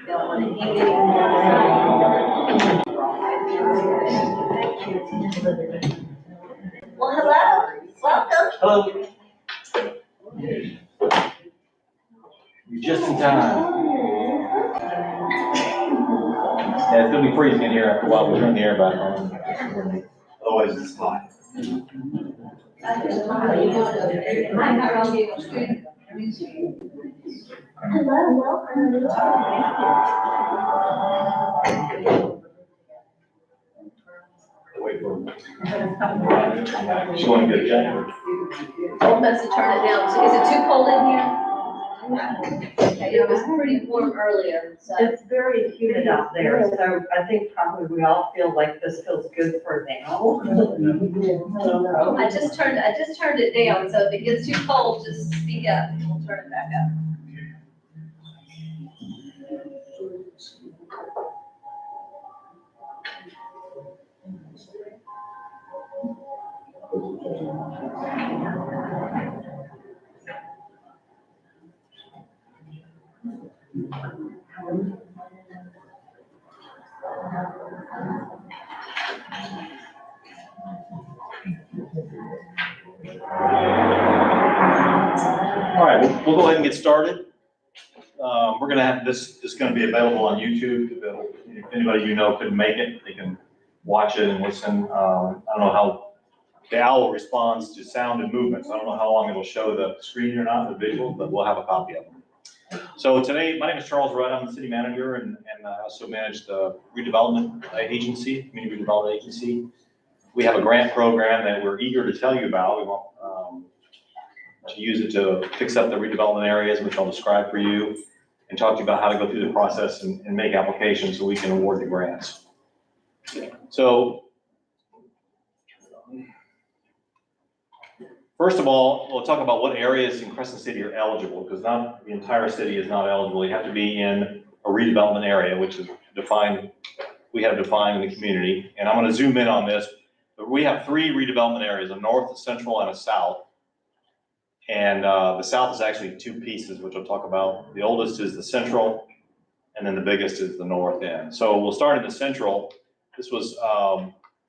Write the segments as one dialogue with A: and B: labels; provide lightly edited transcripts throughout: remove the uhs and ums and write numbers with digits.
A: Y'all want to eat it? Well, hello, welcome.
B: Hello. You're just in time. Yeah, it's gonna be freezing in here after a while. We turn the air back on. Otherwise, it's hot.
A: Hello, welcome.
B: Wait for her. She want to get a jacket?
A: Old must have turned it down. Is it too cold in here? Okay, it was pretty warm earlier, so.
C: It's very humid out there, so I think probably we all feel like this feels good for now.
A: I just turned it down, so if it gets too cold, just speak up, and we'll turn it back up.
B: All right, we'll go ahead and get started. We're gonna have this is gonna be available on YouTube. If anybody you know couldn't make it, they can watch it and listen. I don't know how the owl responds to sound and movement, so I don't know how long it'll show the screen or not, the visual, but we'll have a copy of it. So today, my name is Charles Rudd. I'm the city manager, and I also manage the redevelopment agency, community redevelopment agency. We have a grant program that we're eager to tell you about. We want to use it to fix up the redevelopment areas, which I'll describe for you, and talk to you about how to go through the process and make applications so we can award the grants. So, first of all, we'll talk about what areas in Crescent City are eligible, because not the entire city is not eligible. You have to be in a redevelopment area, which is defined, we have defined in the community. And I'm going to zoom in on this, but we have 3 redevelopment areas, a north, a central, and a south. And the south is actually 2 pieces, which I'll talk about. The oldest is the central, and then the biggest is the north end. So we'll start in the central. This was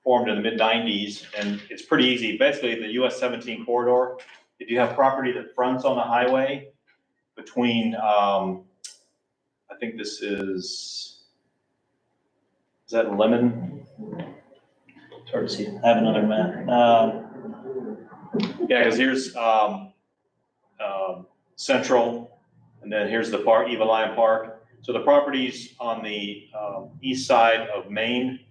B: formed in the mid-90s, and it's pretty easy. Basically, the US 17 corridor, if you have property that fronts on the highway between, I think this is that Lemon? It's hard to see. I have another map. Yeah, because here's Central, and then here's the park, Eva Lyon Park. So the properties on the east side of Main,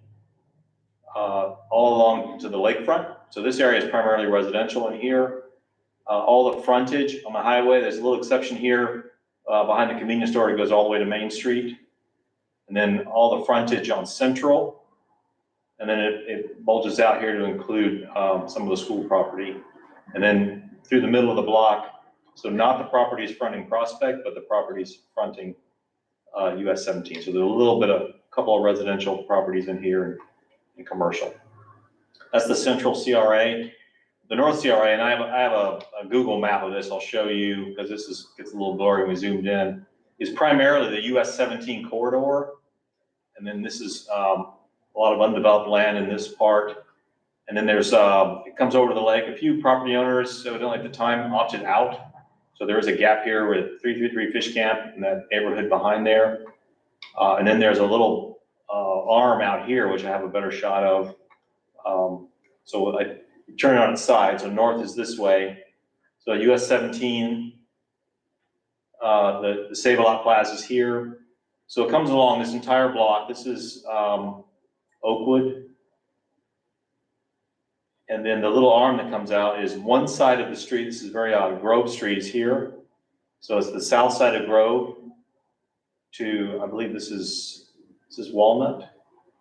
B: all along to the lakefront. So this area is primarily residential in here. All the frontage on the highway, there's a little exception here behind the convenience store, it goes all the way to Main Street. And then all the frontage on Central. And then it bulges out here to include some of the school property. And then through the middle of the block, so not the properties fronting Prospect, but the properties fronting US 17. So there's a couple of residential properties in here and commercial. That's the central CRA. The north CRA, and I have a Google map of this, I'll show you, because this gets a little blurry when we zoomed in, is primarily the US 17 corridor. And then this is a lot of undeveloped land in this part. And then there's, it comes over to the lake. A few property owners, evidently at the time, opted out. So there is a gap here with 333 Fish Camp in that neighborhood behind there. And then there's a little arm out here, which I have a better shot of. So I turn it on its side. So north is this way. So US 17, the Save-A-Lot Plaza is here. So it comes along this entire block. This is Oakwood. And then the little arm that comes out is one side of the street. This is very odd. Grove Street is here. So it's the south side of Grove to, I believe this is Walnut?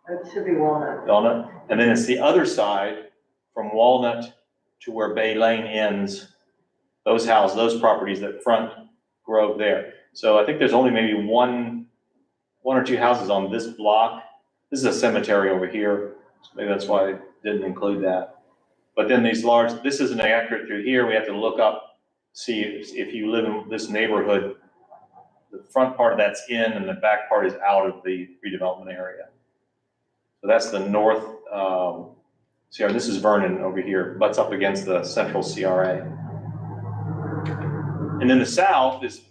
C: It should be Walnut.
B: Walnut. And then it's the other side from Walnut to where Bay Lane ends. Those houses, those properties that front Grove there. So I think there's only maybe one or two houses on this block. This is a cemetery over here. So maybe that's why I didn't include that. But then these this isn't accurate through here. We have to look up, see if you live in this neighborhood, the front part of that's in and the back part is out of the redevelopment area. So that's the north, CRA. This is Vernon over here, butts up against the central CRA. And then the south is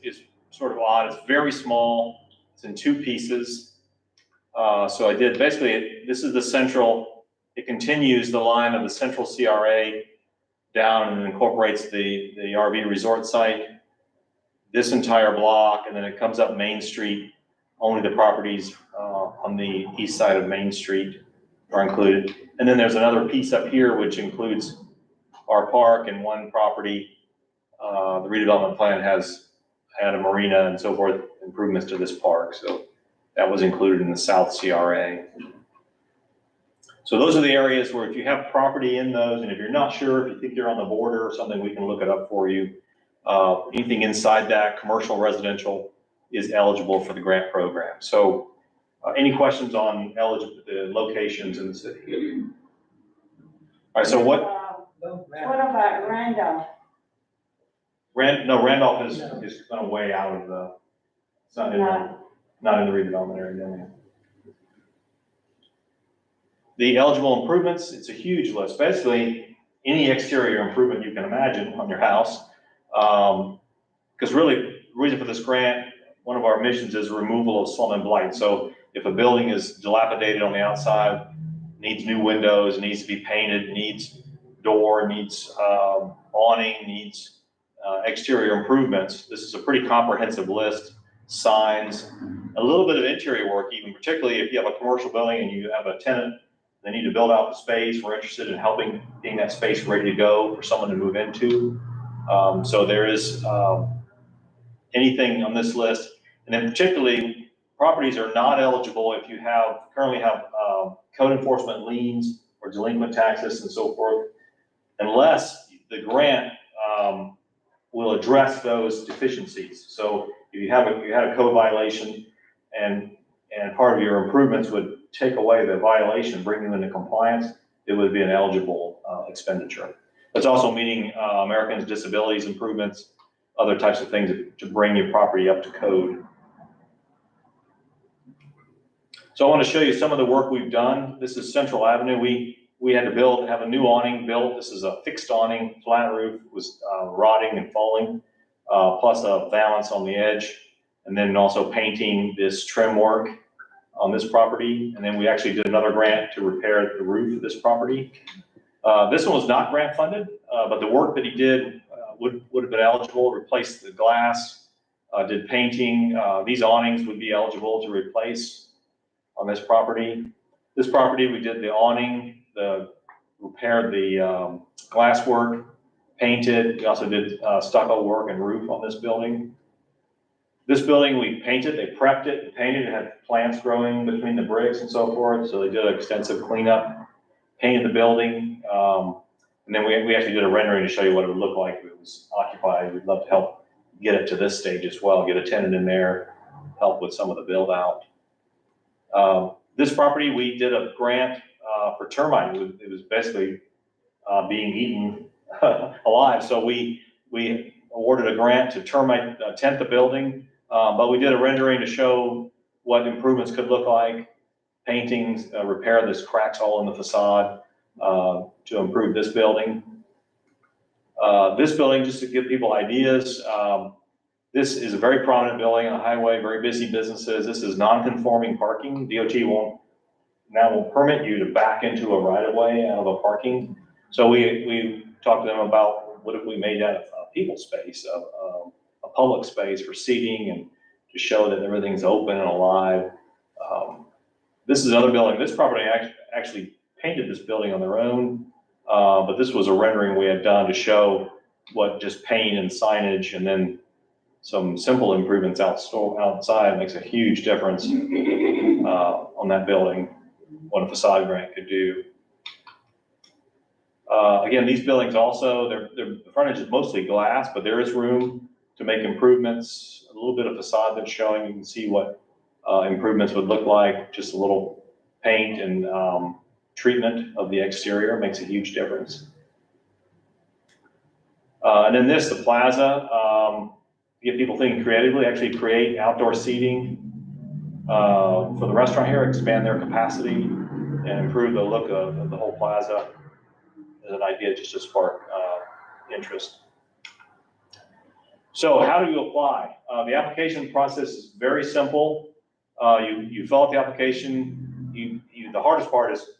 B: sort of odd. It's very small. It's in two pieces. So I did basically, this is the central, it continues the line of the central CRA down and incorporates the RV resort site, this entire block, and then it comes up Main Street. Only the properties on the east side of Main Street are included. And then there's another piece up here which includes our park and one property. The redevelopment plan has had a marina and so forth, improvements to this park. So that was included in the South CRA. So those are the areas where if you have property in those, and if you're not sure, if you think you're on the border or something, we can look it up for you. Anything inside that, commercial, residential, is eligible for the grant program. So any questions on the locations in the city? All right, so what
D: about Randolph?
B: Randolph is kind of way out of the, it's not in the redevelopment area. No. The eligible improvements, it's a huge list. Basically, any exterior improvement you can imagine on your house. Because really, the reason for this grant, one of our missions is removal of slum and blight. So if a building is dilapidated on the outside, needs new windows, needs to be painted, needs door, needs awning, needs exterior improvements, this is a pretty comprehensive list. Signs, a little bit of interior work, even particularly if you have a commercial building and you have a tenant, they need to build out the space. We're interested in helping getting that space ready to go for someone to move into. So there is anything on this list, and then particularly properties are not eligible if you currently have code enforcement liens or delinquent taxes and so forth, unless the grant will address those deficiencies. So if you had a code violation and part of your improvements would take away the violation, bring you into compliance, it would be an eligible expenditure. It's also meeting Americans' disabilities improvements, other types of things to bring your property up to code. So I want to show you some of the work we've done. This is Central Avenue. We had to have a new awning built. This is a fixed awning, flat roof, was rotting and falling, plus a valance on the edge, and then also painting this trim work on this property. And then we actually did another grant to repair the roof of this property. This one was not grant funded, but the work that he did would have been eligible, replace the glass, did painting. These awnings would be eligible to replace on this property. This property, we did the awning, repaired the glass work, painted. We also did stucco work and roof on this building. This building we painted, they prepped it and painted. It had plants growing between the bricks and so forth. So they did an extensive cleanup, painted the building. And then we actually did a rendering to show you what it would look like if it was occupied. We'd love to help get it to this stage as well, get a tenant in there, help with some of the build out. This property, we did a grant for termite. It was basically being eaten alive. So we awarded a grant to termite tent the building, but we did a rendering to show what improvements could look like, paintings, repair this cracks all in the facade to improve this building. This building, just to give people ideas, this is a very prominent building on a highway, very busy businesses. This is non-conforming parking. DOT won't permit you to back into a right-of-way out of a parking. So we talked to them about what if we made that a people space, a public space for seating and to show that everything's open and alive. This is another building. This property actually painted this building on their own, but this was a rendering we had done to show what just paint and signage and then some simple improvements outside makes a huge difference on that building, what a facade grant could do. Again, these buildings also, the frontage is mostly glass, but there is room to make improvements, a little bit of facade that's showing. You can see what improvements would look like, just a little paint and treatment of the exterior makes a huge difference. And then the plaza, get people thinking creatively, actually create outdoor seating for the restaurant here, expand their capacity, and improve the look of the whole plaza. As an idea just to spark interest. So how do you apply? The application process is very simple. You fill out the application. The hardest part is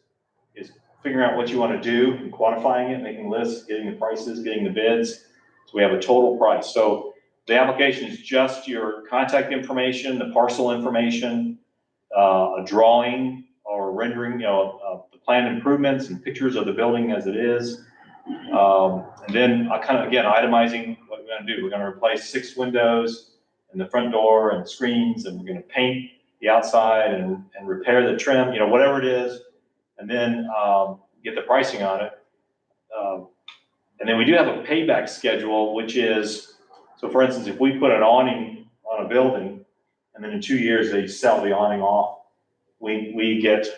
B: figuring out what you want to do, and quantifying it, making lists, getting the prices, getting the bids. So we have a total price. So the application is just your contact information, the parcel information, a drawing or rendering, the planned improvements and pictures of the building as it is. And then again, itemizing what we're going to do. We're going to replace 6 windows in the front door and screens, and we're going to paint the outside and repair the trim, whatever it is, and then get the pricing on it. And then we do have a payback schedule, which is, so for instance, if we put an awning on a building, and then in 2 years they sell the awning off, we get,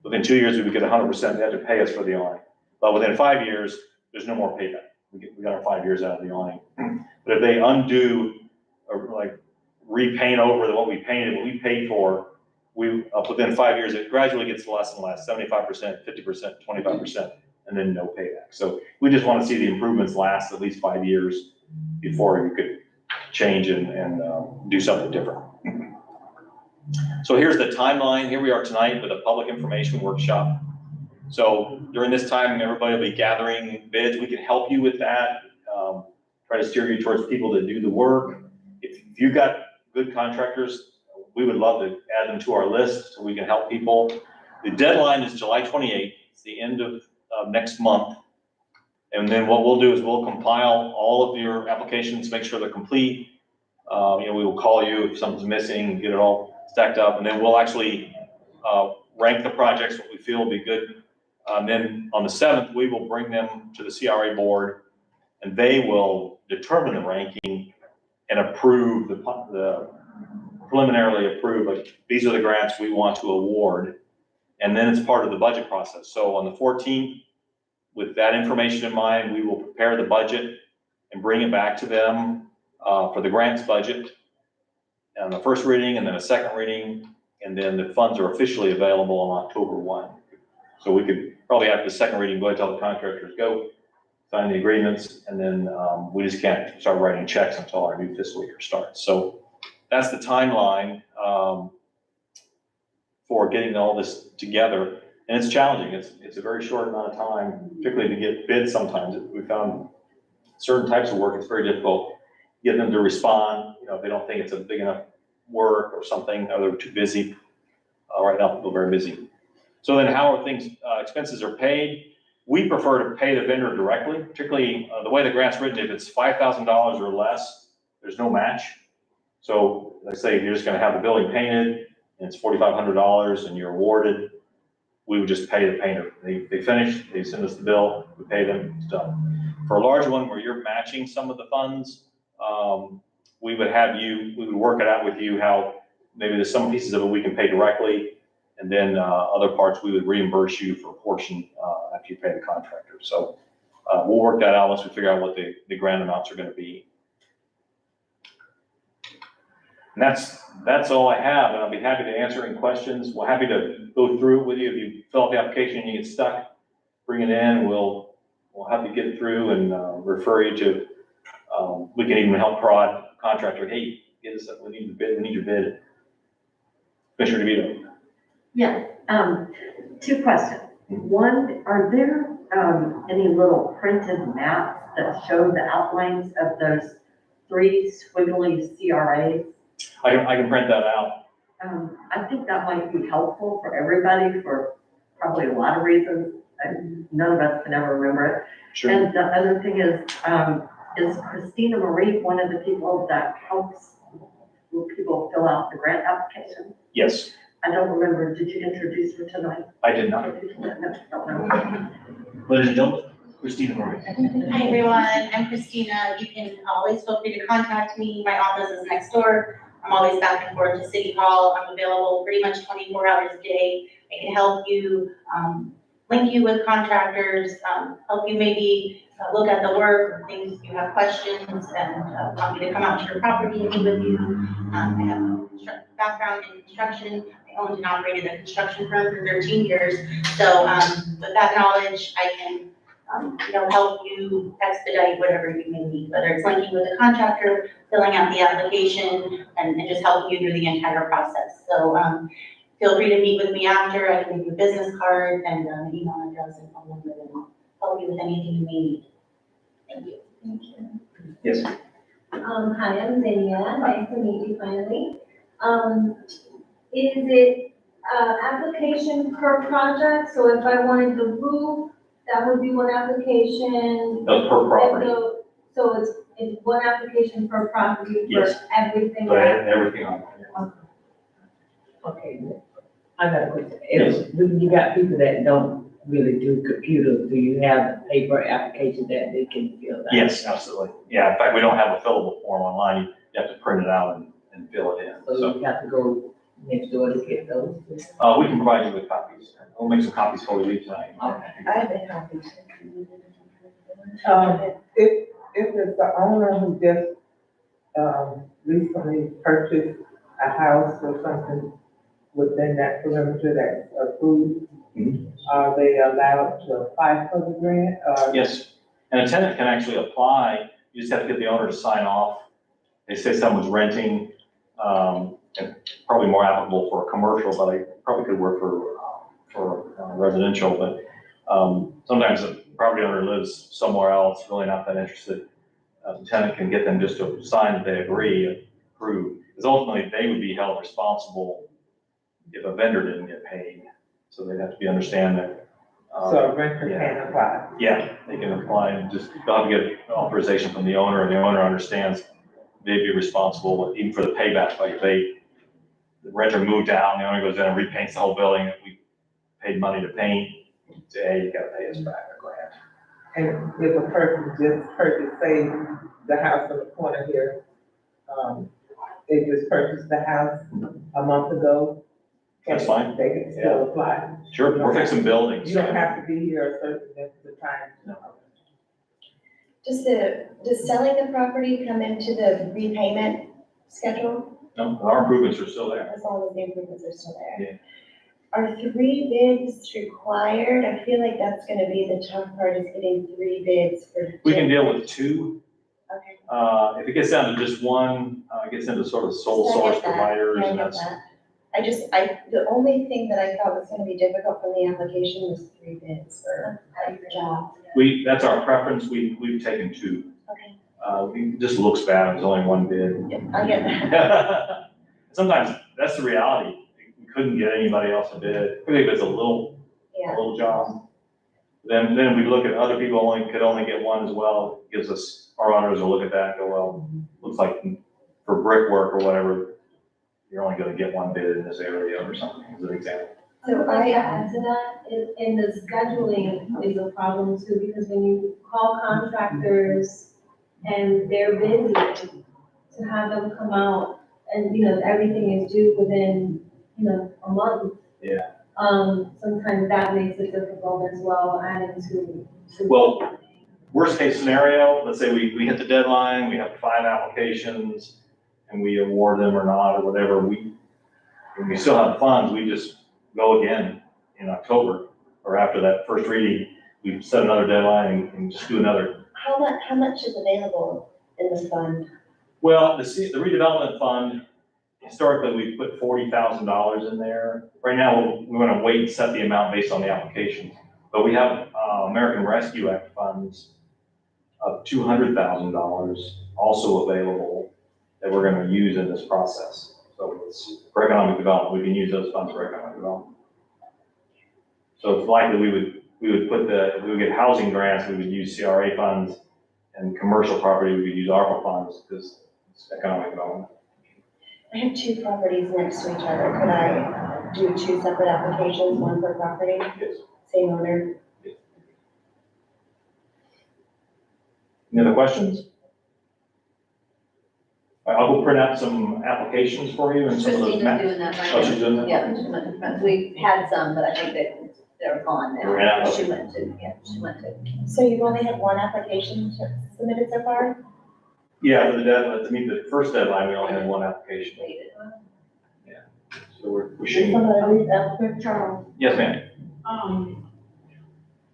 B: within 2 years, we would get 100%, they had to pay us for the awning. But within 5 years, there's no more payback. We got our 5 years out of the awning. But if they undo or like repaint over what we painted, what we paid for, within 5 years, it gradually gets less and less, 75%, 50%, 25%, and then no payback. So we just want to see the improvements last at least 5 years before you could change and do something different. So here's the timeline. Here we are tonight with a public information workshop. So during this time, everybody will be gathering bids. We can help you with that. Try to steer you towards people that do the work. If you've got good contractors, we would love to add them to our list so we can help people. The deadline is July 28th. It's the end of next month. And then what we'll do is we'll compile all of your applications, make sure they're complete. We will call you if something's missing and get it all stacked up. And then we'll actually rank the projects, what we feel will be good. Then on the 7th, we will bring them to the CRA board, and they will determine the ranking and approve the preliminarily approve, like, these are the grants we want to award. And then it's part of the budget process. So on the 14th, with that information in mind, we will prepare the budget and bring it back to them for the grants budget on the first reading, and then a second reading, and then the funds are officially available on October 1. So we could probably after the second reading, go ahead and tell the contractors, go sign the agreements, and then we just can't start writing checks until our new fiscal year starts. So that's the timeline for getting all this together. And it's challenging. It's a very short amount of time, particularly to get bids sometimes. We found certain types of work, it's very difficult. Get them to respond, if they don't think it's a big enough work or something, or they're too busy. Right now, people are very busy. So then how are things, expenses are paid? We prefer to pay the vendor directly, particularly the way the grant's written. If it's $5,000 or less, there's no match. So let's say you're just gonna have the building painted and it's $4,500 and you're awarded, we would just pay the painter. They finish, they send us the bill, we pay them, it's done. For a large one where you're matching some of the funds, we would work it out with you how maybe there's some pieces of it we can pay directly, and then other parts we would reimburse you for a portion after you pay the contractor. So we'll work that out once we figure out what the grant amounts are going to be. And that's all I have, and I'll be happy to answer any questions. We're happy to go through it with you. If you fill out the application and you get stuck, bring it in. We'll help you get it through and refer you to. We can even help prod contractor. Hey, get us up. We need the bid. We need your bid. Commissioner DeVito.
E: Yeah, 2 questions. One, are there any little printed maps that show the outlines of those 3 squiggly CRAs?
B: I can print that out.
E: I think that might be helpful for everybody for probably a lot of reasons, and none of us can ever remember it.
B: Sure.
E: And the other thing is Christina Marie one of the people that helps people fill out the grant application?
B: Yes.
E: I don't remember, did you introduce her tonight?
B: I did not.
E: No.
B: Ladies and gentlemen, Christina Marie.
F: Hi everyone, I'm Christina. You can always feel free to contact me. My office is next door. I'm always back and forth to City Hall. I'm available pretty much 24 hours a day. I can help you, link you with contractors, help you maybe look at the work, or things you have questions, and want me to come out to your property and meet with you. I have a background in construction. I owned and operated a construction firm for 13 years. So with that knowledge, I can, help you expedite whatever you may need, whether it's linking with a contractor, filling out the application, and just helping you through the entire process. So feel free to meet with me after. I can give you a business card and an email address and phone number, and help you with anything you may need. Thank you.
A: Thank you.
B: Yes.
A: Hi, I'm Zinnia. Nice to meet you finally. Is it, application per project? So if I wanted the roof, that would be one application?
B: No, per property.
A: So it's one application per property for
B: Yes.
A: everything?
B: But everything on there.
G: Okay, I got a question. If you got people that don't really do computers, do you have paper application that they can fill out?
B: Yes, absolutely. Yeah, in fact, we don't have a fillable form online. You have to print it out and fill it in.
G: So
B: So,
G: you have to go next door to get those?
B: we can provide you with copies. We'll make some copies before we leave tonight.
D: I have a copy. If it's the owner who just, recently purchased a house or something within that perimeter that's approved,
B: Mhm.
D: are they allowed to apply for the grant?
B: Yes, and a tenant can actually apply. You just have to get the owner to sign off. They say someone's renting, and probably more applicable for a commercial, but I probably could work for residential, but, sometimes the property owner lives somewhere else, really not that interested. The tenant can get them just to sign that they agree, and approve, because ultimately they would be held responsible if a vendor didn't get paid. So they'd have to understand that.
D: So a renter can apply?
B: Yeah, they can apply and just, they'll have to get authorization from the owner, and the owner understands they'd be responsible even for the payback. Like if the renter moved out, and the owner goes in and repaints the whole building that we paid money to paint, say, hey, you gotta pay us back a grant.
D: And if a person just purchased, say, the house on the corner here, they just purchased the house a month ago?
B: That's fine.
D: They can still apply?
B: Sure, we're fixing buildings.
D: You don't have to be here a certain length of time?
B: No.
H: Does selling the property come into the repayment schedule,
B: No, our improvements are still there.
H: as long as the improvements are still there?
B: Yeah.
H: Are 3 bids required? I feel like that's gonna be the tough part, is getting 3 bids for.
B: We can deal with 2.
H: Okay.
B: If it gets down to just 1, it gets into sort of sole
H: I get
B: source
H: that.
B: providers,
H: Yeah, I
B: and
H: get
B: that's,
H: that. The only thing that I thought was gonna be difficult from the application was 3 bids for every job.
B: that's our preference. We've taken 2.
H: Okay.
B: It just looks bad, there's only 1 bid.
H: Yep, I get that.
B: Sometimes that's the reality. We couldn't get anybody else to bid, particularly if it's a little
H: Yeah.
B: job. Then we look at other people could only get 1 as well. Gives us, our auditors will look at that and go, well, looks like for brickwork or whatever, you're only gonna get 1 bid in this area or something, as an example.
A: So I add to that, in the scheduling is a problem too, because when you call contractors and they're busy, to have them come out and, everything is due within, a month.
B: Yeah.
A: Sometimes that makes it difficult as well, adding to.
B: Well, worst case scenario, let's say we hit the deadline, we have 5 applications, and we award them or not, or whatever, when we still have funds, we just go again in October, or after that first reading, we set another deadline and just do another.
H: How much is available in the fund?
B: Well, the redevelopment fund, historically, we've put $40,000 in there. Right now, we're gonna wait and set the amount based on the applications. But we have, American Rescue Act funds of $200,000 also available that we're gonna use in this process. So it's for economic development, we can use those funds for economic development. So it's likely we would get housing grants, we would use CRA funds, and commercial property, we would use ARPA funds, because it's economic development.
H: I have 2 properties next to each other. Could I do 2 separate applications, one per property,
B: Yes.
H: same owner?
B: Any other questions? All right, I'll go print out some applications for you and some of those
A: Christina's
B: maps.
A: doing that right now.
B: Oh, she's doing that?
A: Yeah, we've had some, but I think that
C: They're gone now.
B: Ran out.
C: She went to.
H: So you've only had one application submitted so far?
B: Yeah, for the deadline, to meet the first deadline, we only had one application. So we're shooting.
E: Charles.
B: Yes, ma'am.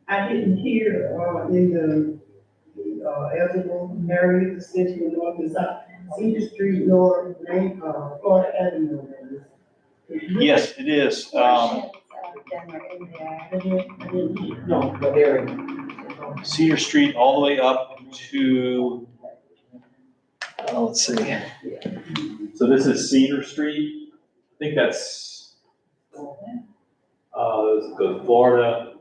I: I didn't hear, in the eligible area, essentially north and south, Cedar Street, North, Main, Florida Avenue.
B: Yes, it is.
H: Portions of them are in there.
I: No, the area.
B: Cedar Street all the way up to, let's see. So this is Cedar Street. I think that's, goes Florida,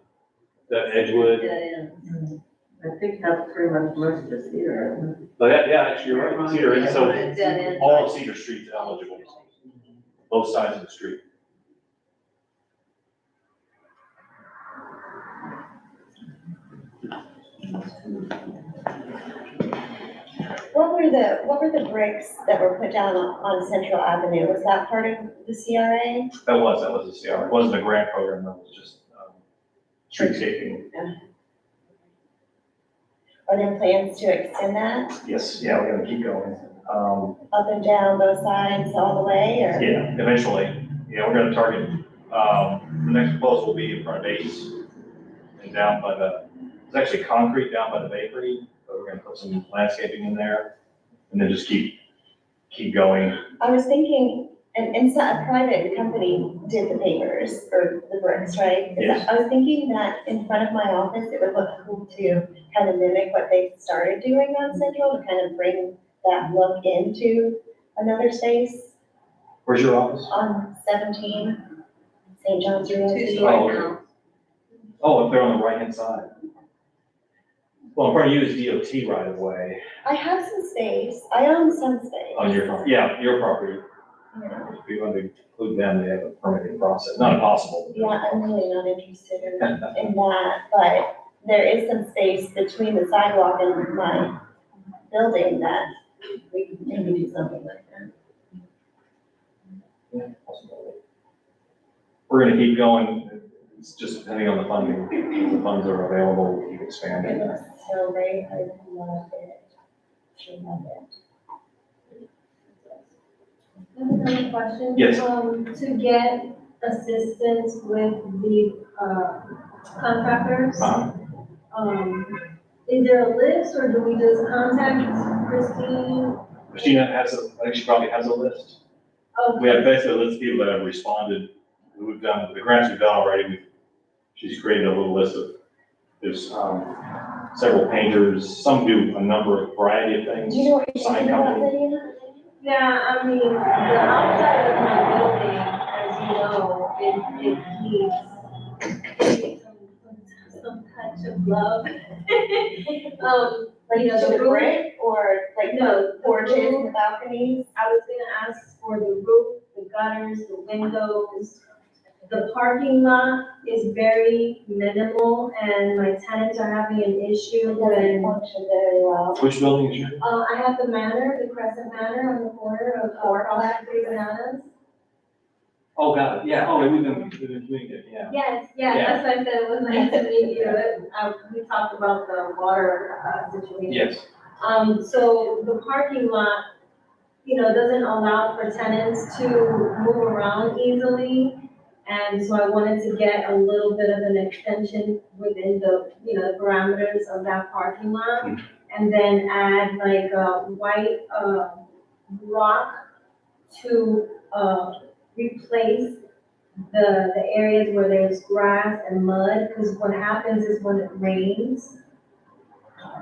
B: that Edgewood.
E: I think that's pretty much most of Cedar.
B: But yeah, actually, you're right, Cedar, and so
C: Dead end.
B: all of Cedar Street's eligible, both sides of the street.
H: What were the bricks that were put down on Central Avenue? Was that part of the CRA?
B: That was a CR, it wasn't a grant program, that was just, streetscaping.
H: Are there plans to extend that
B: Yes, yeah, we're gonna keep going.
H: up and down both sides all the way, or?
B: Yeah, eventually, yeah, we're gonna target, the next proposal will be in front of Ace and down by it's actually concrete down by the bakery, but we're gonna put some landscaping in there and then just keep going.
H: I was thinking, and a private company did the papers or the bricks, right?
B: Yes.
H: I was thinking that in front of my office, it would look cool to kind of mimic what they started doing on Central, to kind of bring that look into another space
B: Where's your office?
H: on 17, St. John's Realty.
B: Oh, okay. Oh, if they're on the right-hand side. Well, in front of you is DOT right of way
H: I have some space, I own some space.
B: on your, your property.
H: Yeah.
B: If you want to include them, they have a permitting process, not impossible.
H: Yeah, I'm really not interested in that, but there is some space between the sidewalk and my building that we could maybe do something like that.
B: Yeah, possibility. We're gonna keep going, it's just depending on the funding, if the funds are available, we keep
H: It
B: expanding.
H: looks so great, I love it. I love it.
A: I have another question.
B: Yes.
A: To get assistance with the, contractors, is there a list or do we just contact Christine?
B: Christina has I think she probably has a list.
A: Oh,
B: We have basically a list of people that have responded, who we've done, the grants we've done already, she's created a little list of, there's, several painters, some do a variety of things.
H: Do you know what you're
B: Sign
H: talking about,
B: company.
H: Lydia?
A: yeah, I mean, the outside of my building, as you know, it needs some touch of love.
H: Like
A: You know, the
H: the
A: roof-
H: brick or like
A: No,
H: the porches
A: roof.
H: and the balconies?
A: I was gonna ask for the roof, the gutters, the windows. The parking lot is very minimal and my tenants are having an issue
H: It doesn't
A: when,
H: function very well.
B: Which building is your?
A: I have the Manor, the Crescent Manor on the corner of Cross and Three Bananas.
B: Oh, got it, yeah, we've been communicating, yeah.
A: Yes,
B: Yeah.
A: that's why I said it was nice to meet you. We talked about the water, situation.
B: Yes,
A: So the parking lot, you know, doesn't allow for tenants to move around easily. And so I wanted to get a little bit of an extension within the, you know, the parameters of that parking lot. And then add like a white, rock to, replace the areas where there's grass and mud. Because what happens is when it rains,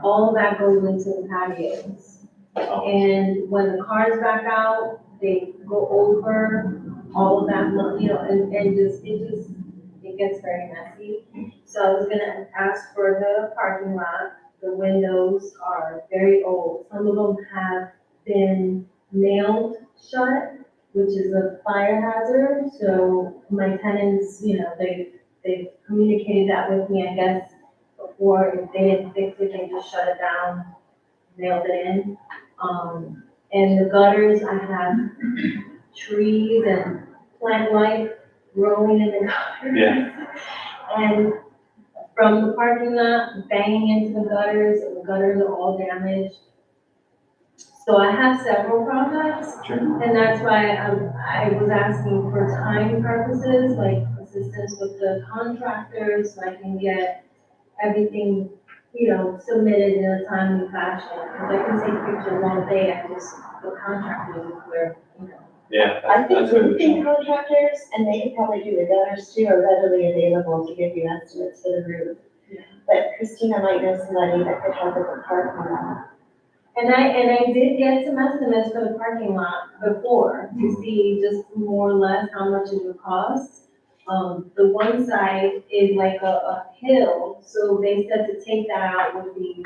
A: all of that goes into the patios. And when the cars back out, they go over all of that, you know, and it gets very messy. So I was gonna ask for the parking lot. The windows are very old. Some of them have been nailed shut, which is a fire hazard. So my tenants, you know, they've communicated that with me, I guess, before. If they didn't fix it, they just shut it down, nailed it in. And the gutters, I have trees and plant life growing in the gutters.
B: Yeah.
A: And from the parking lot, banging into the gutters, and the gutters are all damaged. So I have several projects,
B: Sure.
A: and that's why I was asking for time purposes, like assistance with the contractors, so I can get everything, submitted in a timely fashion. Because I can take pictures all day, the contractors, if we're,
B: Yeah.
H: I think
B: that's a good
H: roofing
B: point.
H: contractors, and they can probably do the gutters too, are readily available to give you estimates for the roof.
A: Yeah.
H: But Christina might know somebody that could help with the parking lot.
A: And I did get some estimates for the parking lot before to see just more or less how much it would cost. The one side is like a hill, so they said to take that out would be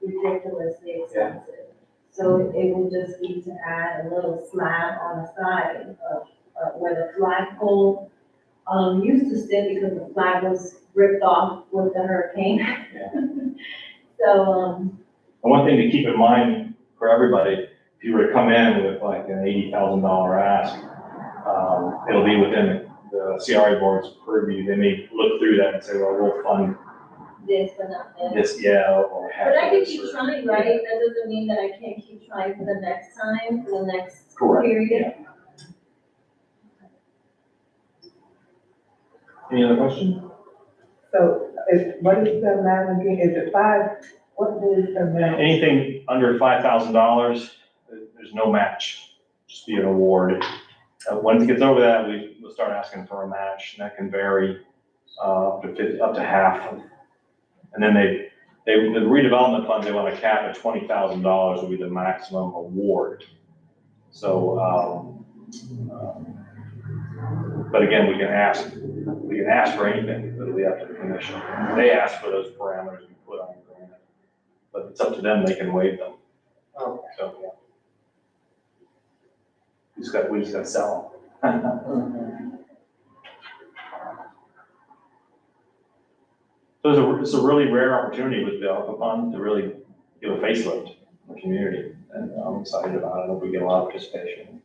A: ridiculously expensive. So it would just be to add a little slab on the side of, where the flagpole, used to sit because the flag was ripped off with the hurricane. So,
B: And one thing to keep in mind for everybody, if you were to come in with like an $80,000 ask, it'll be within the CRA board's purview. They may look through that and say, well, we'll fund
A: this, but not this.
B: this, yeah, or half
A: But I
B: of
A: can
B: this,
A: keep
B: or-
A: trying, right? That doesn't mean that I can't keep trying for the next time, for the next
B: Correct,
A: period.
B: Any other questions?
D: So what is the amount again? Is it what is the amount?
B: Anything under $5,000, there's no match, just be an award. Once it gets over that, we'll start asking for a match, and that can vary up to half. And then the redevelopment funds, they want to cap at $20,000 will be the maximum award. So, but again, we can ask for anything, it'll be up to the commission. They ask for those parameters we put on the grant, but it's up to them, they can waive them.
D: Okay.
B: So, yeah. We just got to sell them. So it's a really rare opportunity with the ARPA fund to really give a facelift to the community, and I'm excited about it. I hope we get a lot of participation.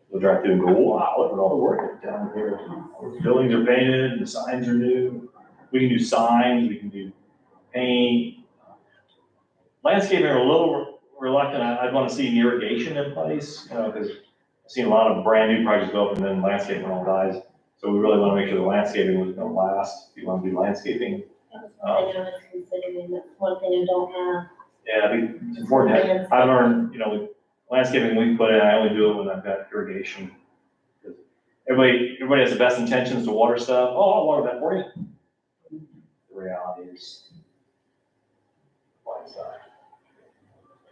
B: We'll drive through and go, wow, look at all the work down here. The buildings are painted, the signs are new. We can do signs, we can do paint. Landscaping are a little reluctant. I'd want to see irrigation in place, because I've seen a lot of brand new projects go up and then landscaping all dies. So we really want to make sure the landscaping was going to last. If you want to do landscaping.
H: I know it's considering, that's one thing I don't have.
B: Yeah, I think it's important. I learned, with landscaping we put in, I only do it when I've got irrigation. Everybody has the best intentions to water stuff. Oh, I'll water that for you. The reality is.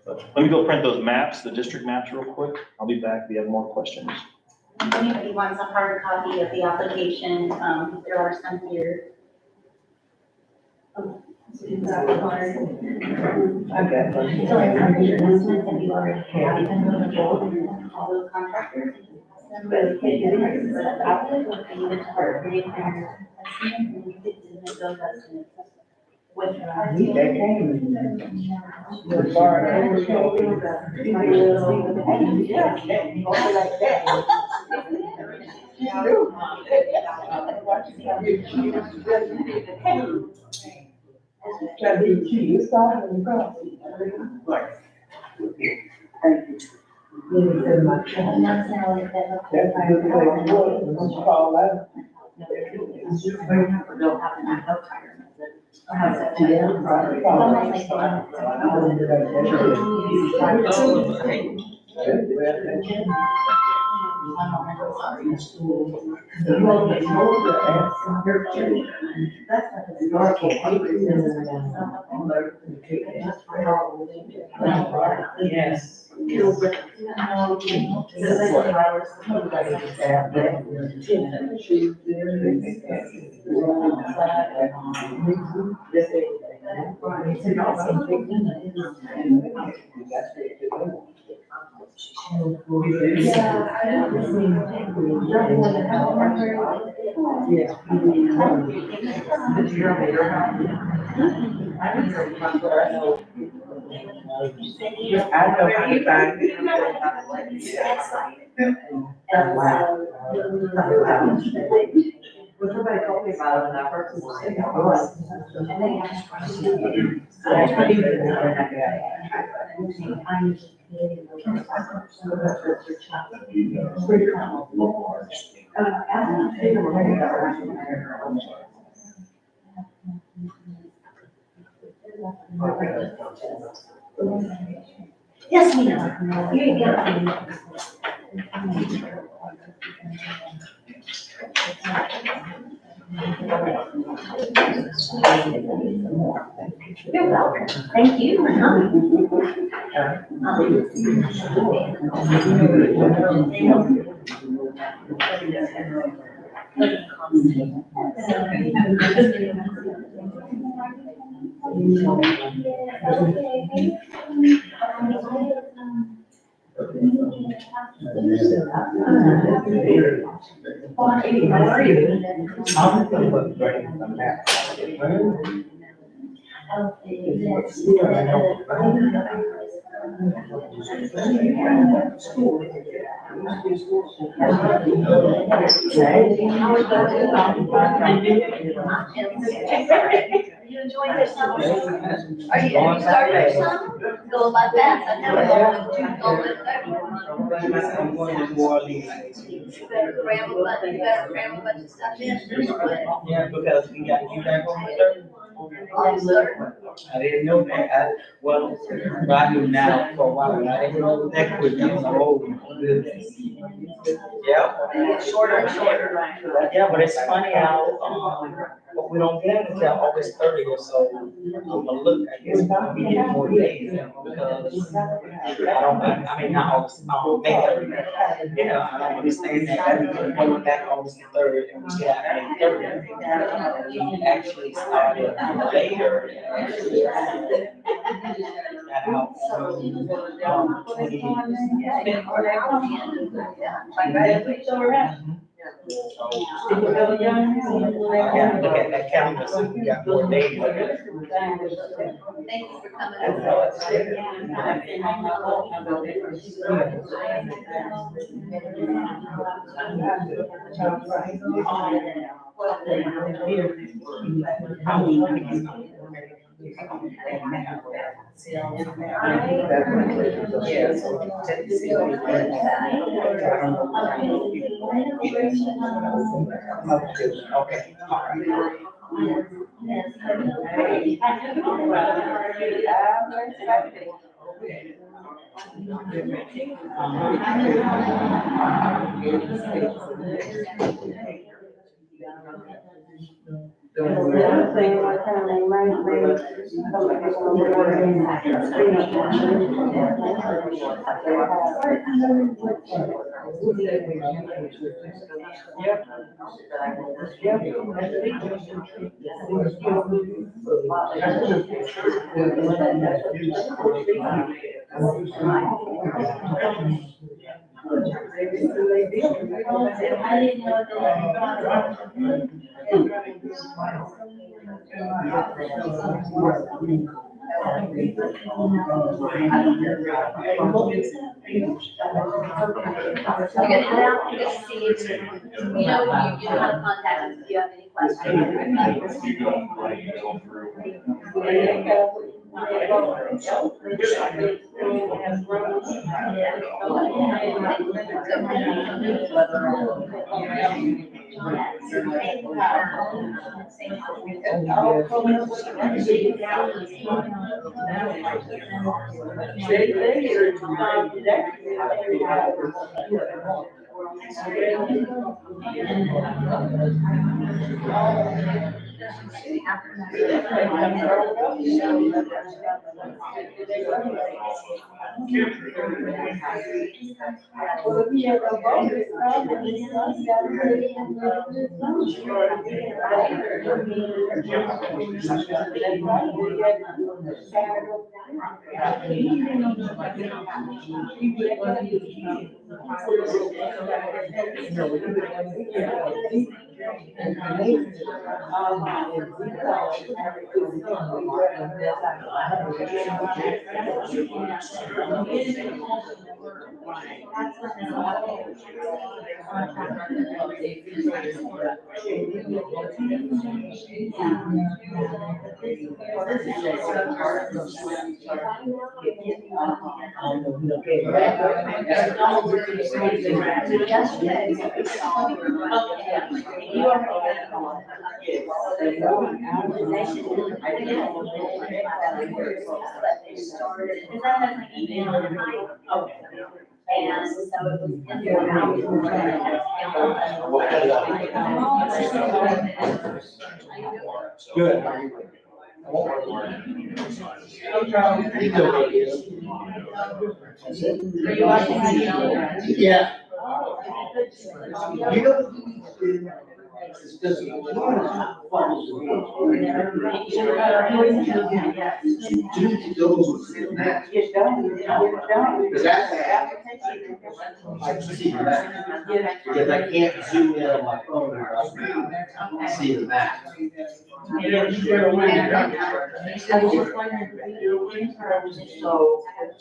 B: So, let me go print those maps, the district maps real quick. I'll be back if you have more questions.
F: If anybody wants a hard copy of the application, there are some here.
D: I got one.
F: So it's under your estimates that you already have, even though the goal and all those contractors. But can you do the applicant would be the hard reading your estimate, and you could submit those estimates with your.
D: They came. The bar overflowed. Try to be cute. You saw it in the car. Thank you.
F: And that's now like that.
D: That's a good place to work, when you call out.
G: Yes.
D: I know how to find it.
H: And,
E: Was somebody told me about it and I heard people say that was. And they have.
F: Yes, ma'am. Here you go. You're welcome. Thank you for coming. You enjoying your summer? Are you starting your summer? Going like that? I know.
I: I'm going to New Orleans.
F: You better cram a bunch of stuff in.
I: Yeah, because we got to get back on the third.
F: On the
I: I didn't know that. Well, I do now for a while. I didn't know that quick. I'm old. Yeah.
F: They get shorter and shorter.
I: Yeah, but it's funny how, but we don't get it until August 30th, so I'm gonna look, I guess, we get more days, because I mean, not August, May 30th. Yeah, I don't understand that, we're going back August 3rd, and we got May 30th. We actually started later. Got out on, 20. I gotta look at that calendar, so we got more days.
F: Thank you for coming
I: Okay, all
J: The other thing, like, kind of reminds me of some of the people who were working
F: Good to see you too. You know how to contact us if you have any
K: Good. Yeah. You know, it's just, follows the rules. Duty goes with that. Because that's. I see the map. Because I can't zoom in on my phone right now. I see the map.
H: So.
F: Yes,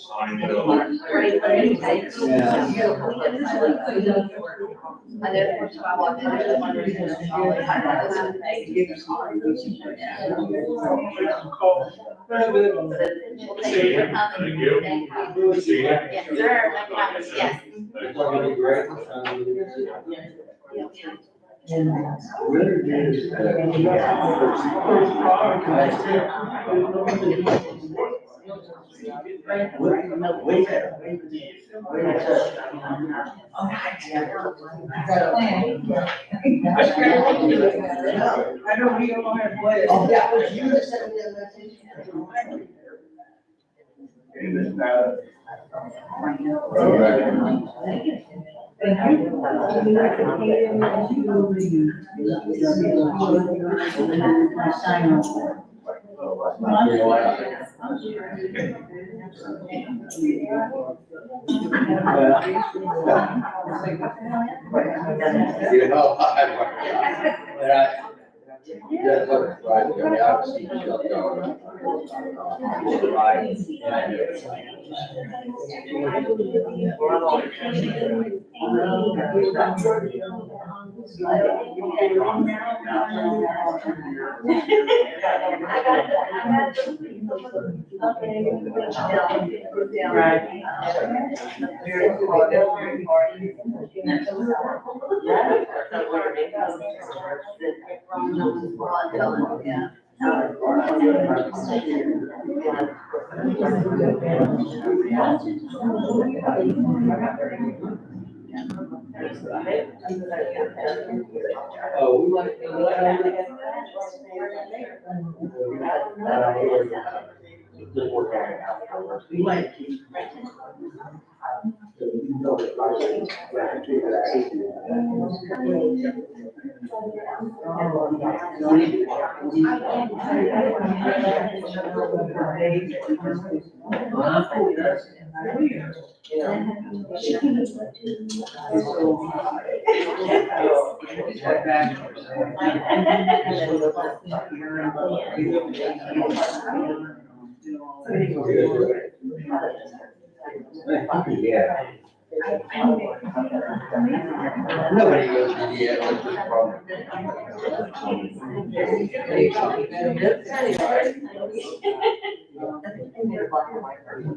F: sir, no problem, yes.
K: Oh, that was you that sent me that message? You know, that's what it's like, I mean, I've seen stuff going. Oh, we want to. We might keep. Yeah. Nobody goes to the what's the problem?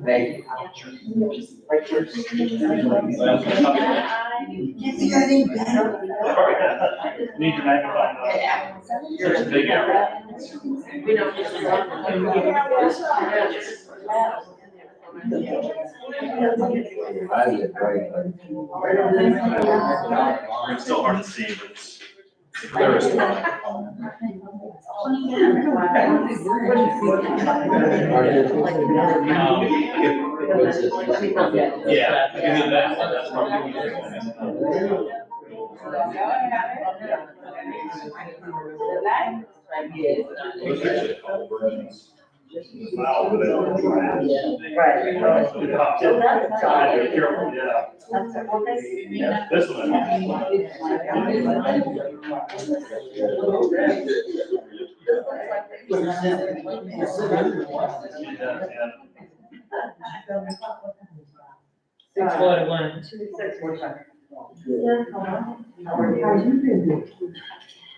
K: Thank you.
L: Need to magnify. Just big area.
F: We don't just.
L: It's still hard to see, but it's the clearest yeah, either that or that's probably.
E: Right. So that's
L: Gotta be careful, yeah.
E: That's what they.
L: Yeah, this one.
G: Six 41.
E: 6:45.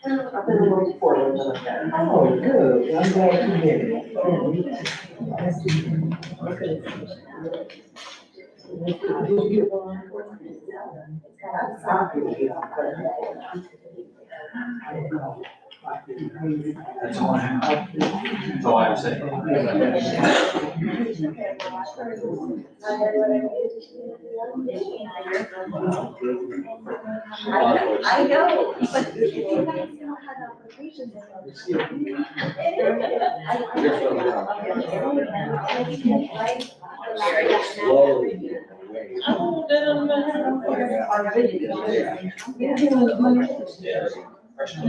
J: I've been a little poorly, but I'm better.
D: Oh, good, I'm glad you did it.
L: That's all I have. That's all I have to say.
H: I know, but if you guys don't have applications.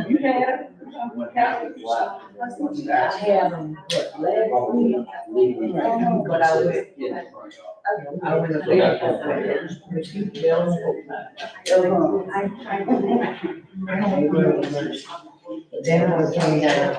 G: You have? I have them, last week, but I went to bed. But you then I came down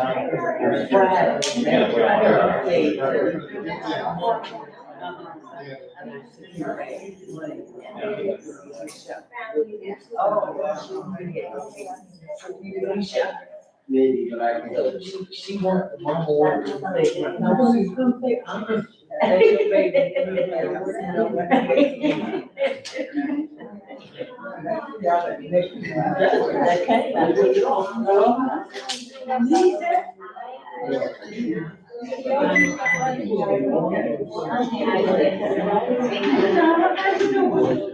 K: Maybe, but I can.
G: She wants the mama wants to say, no, she's gonna say, I'm just. That's your baby.
H: That came.